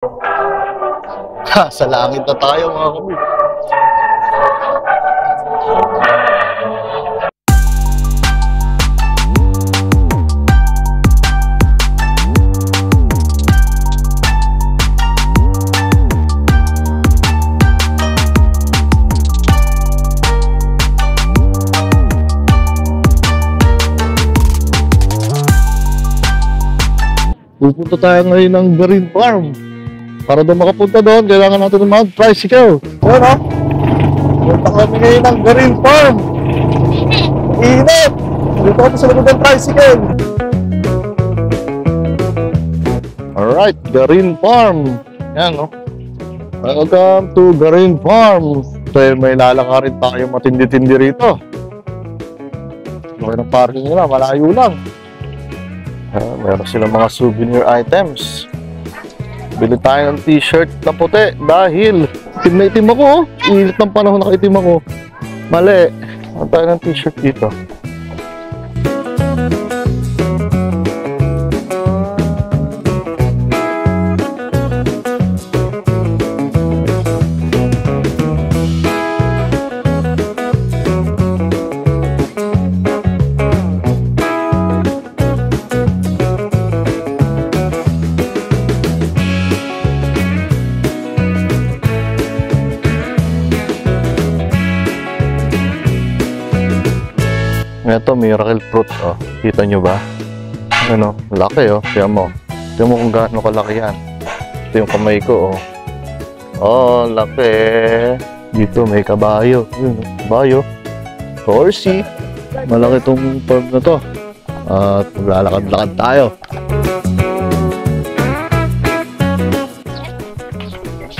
Ha, sa langit na tayo mga kabul. Pupunta tayo ngayon ng Green Farm. Para doon makapunta doon, kailangan natin ng mag-tricycle. Ayan o. Punta kami ngayon ng Green Farm. Init! Dito kami sa likod ng tricycle. Alright, Green Farm. Ayan o. Welcome to Green Farm. So may lalakarin tayo matindi-tindi rito. Okay ng parking nila, malayo lang. Meron silang mga souvenir items. Bili tayo ng t-shirt na puti dahil itim na itim ako. Init ng panahon nakaitim ako. Mali. Ano tayo ng t-shirt dito? Ito, miracle fruit, oh. Kita nyo ba? Ano, laki, oh. Tiyan mo kung gaano kalaki yan. Ito yung kamay ko, oh. Oh, laki. Dito may kabayo. Yun, kabayo. Horsey. Malaki itong farm na to. At maglalakad-lakad tayo.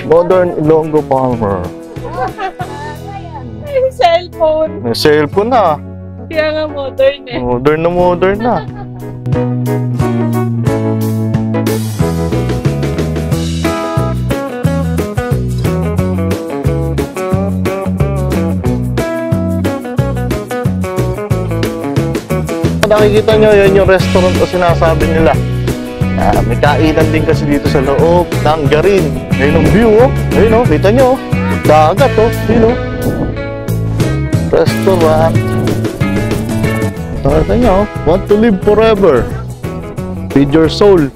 Modern Ilonggo Farmer. May cellphone. May cellphone na. Kaya nga modern eh. Modern na modern na. Nakikita nyo, yan yung restaurant o sinasabi nila. May kainan din kasi dito sa loob ng Garin. Ngayon ang view, oh. Ngayon, oh. Kita nyo, oh. Dagat, oh. Yun, oh. Restaurant. Nakita nyo, want to live forever. Feed your soul.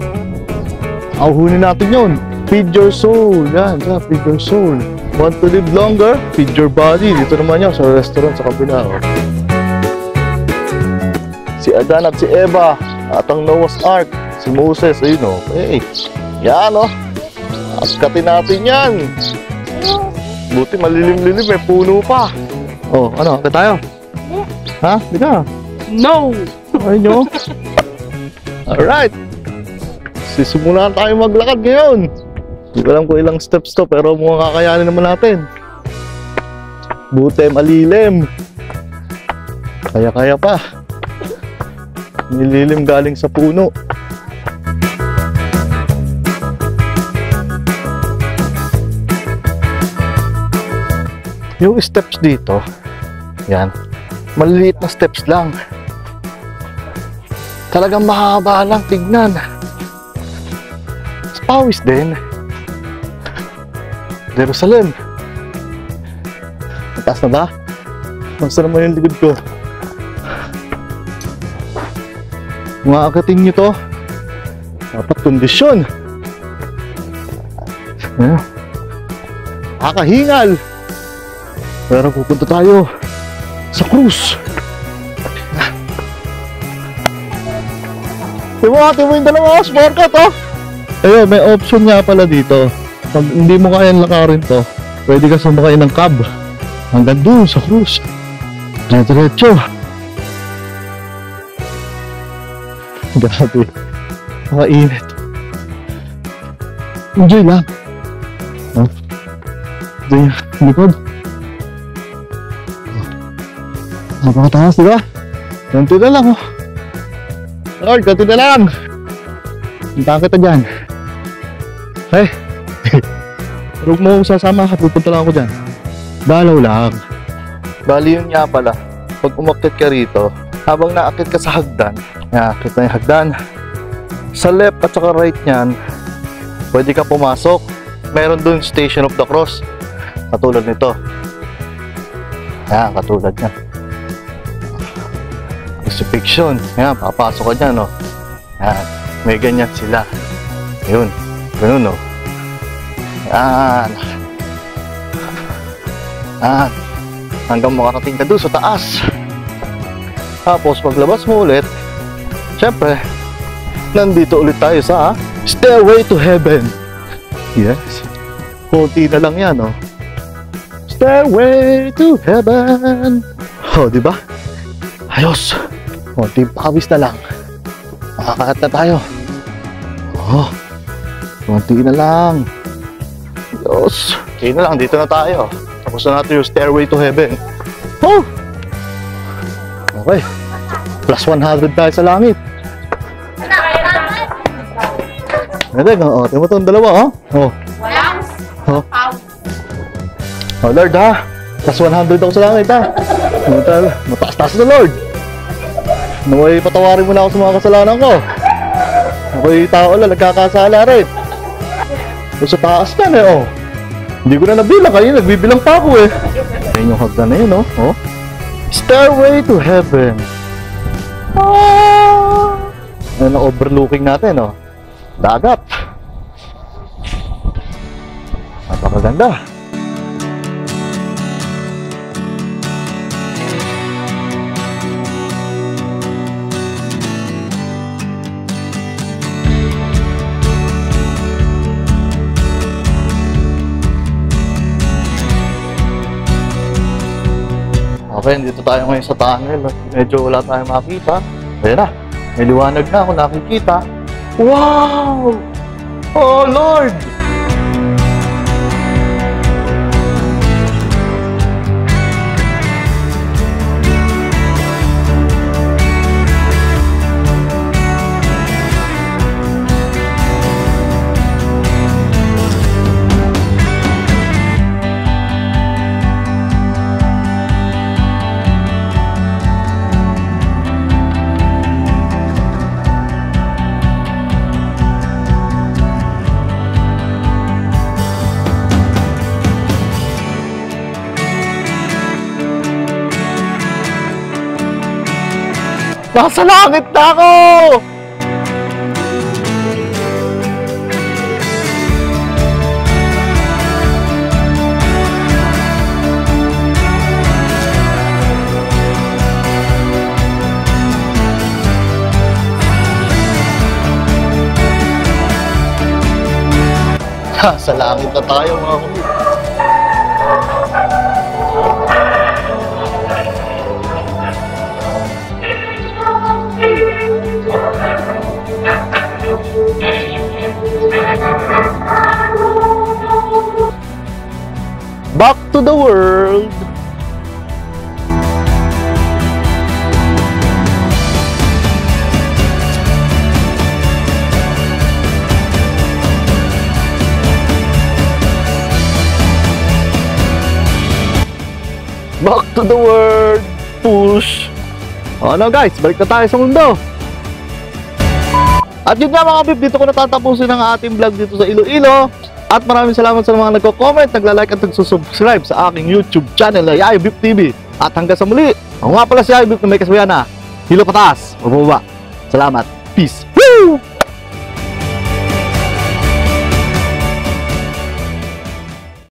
Auhunin natin yun. Feed your soul. Yan, feed your soul. Want to live longer? Feed your body. Dito naman yun, sa restaurant sa kabila. Oh. Si Adan at si Eva. At ang Noah's Ark. Si Moses. Ayun o. Hey. Yan o. Askatin natin yan. Buti malilim-lilim. May puno pa. Oh, ano? Kaya tayo? Ha? Di ka? No! Ayun nyo. Alright. Sisimulan tayo maglakad ngayon. Hindi ko alam kung ilang steps to, pero mukhang kakayanin naman natin. Buti malilim. Kaya-kaya pa. Nililim galing sa puno. Yung steps dito, yan, maliliit na steps lang. Talagang mahaba lang tignan. Pawis din. Jerusalem. Mataas na ba? Masa naman yung likod ko. Mga akating nyo to, dapat kondisyon. Kakahingal. Pero pupunta tayo sa cruise. Tingnan mo yung dalawa shortcut, oh. Ayun, may option nga pala dito. Pag hindi mo kayang lakarin to, pwede ka sumakay ng cab hanggang doon sa cruise. Diretso. Grabe. Makainit. Enjoy lang. Enjoy yung likod. Napakataas, diba? Ganti na lang, oh. Lord, ganti na lang. Punta kita dyan. Hey. Huwag mo sasama ka, pupunta lang ako dyan. Dalaw lang. Bali yun nga pala. Pag umakit ka rito, habang naakit ka sa hagdan, naakit na yung hagdan. Sa left at saka right nyan, pwede ka pumasok. Meron dun Station of the Cross. Katulad nito. Yan, katulad niya. Crucifixion. Yan, papasok ka dyan, no? Yan, may ganyan sila. Ayun, ganun, no? Yan. Yan. Hanggang makarating ka doon sa taas. Tapos, paglabas mo ulit, syempre, nandito ulit tayo sa Stairway to Heaven. Yes. Kunti na lang yan, no? Stairway to Heaven. Oh, di ba? Ayos. Kunting pawis na lang. Makakaat na tayo. Oh, kunti na lang. Ayos. Okay na lang, dito na tayo. Tapos na natin yung Stairway to Heaven. Oh! Okay. Plus 100 tayo sa langit. Nandang, oh, tingnan mo itong dalawa, oh. Oh. Oh. Oh, Lord, ha? Plus 100 ako sa langit, ha? Mataas-taas na, Lord. Naway, patawarin mo na ako sa mga kasalanan ko. Ako'y tao lang, nagkakasala rin. So, sa taas yan, eh, oh. Hindi ko na nabilang, kayo nagbibilang pa ako, eh. Ayun yung hagdan na yun, oh. Oh. Stairway to Heaven. Ah! Ayun ang overlooking natin, oh. Dagat. Napakaganda. Okay, dito tayo ngayon sa tunnel. Medyo wala tayong makita. Ayan na, may liwanag na ako nakikita. Wow! Oh, Lord! Nasa langit na ako! Nasa langit na tayo, mga kumit. Back to the world. Back to the world. Push. Ano guys, balik na tayo sa mundo. At yun nga mga bib, dito ko natatapusin ang ating vlog dito sa Iloilo. At maraming salamat sa mga nagko-comment, nagla-like at nagsusubscribe sa aking YouTube channel na Yayo Bip TV. At hanggang sa muli, ako nga pala si Yayo Bip na may kasbayana. Hilo pataas, mababa. Salamat. Peace. Woo!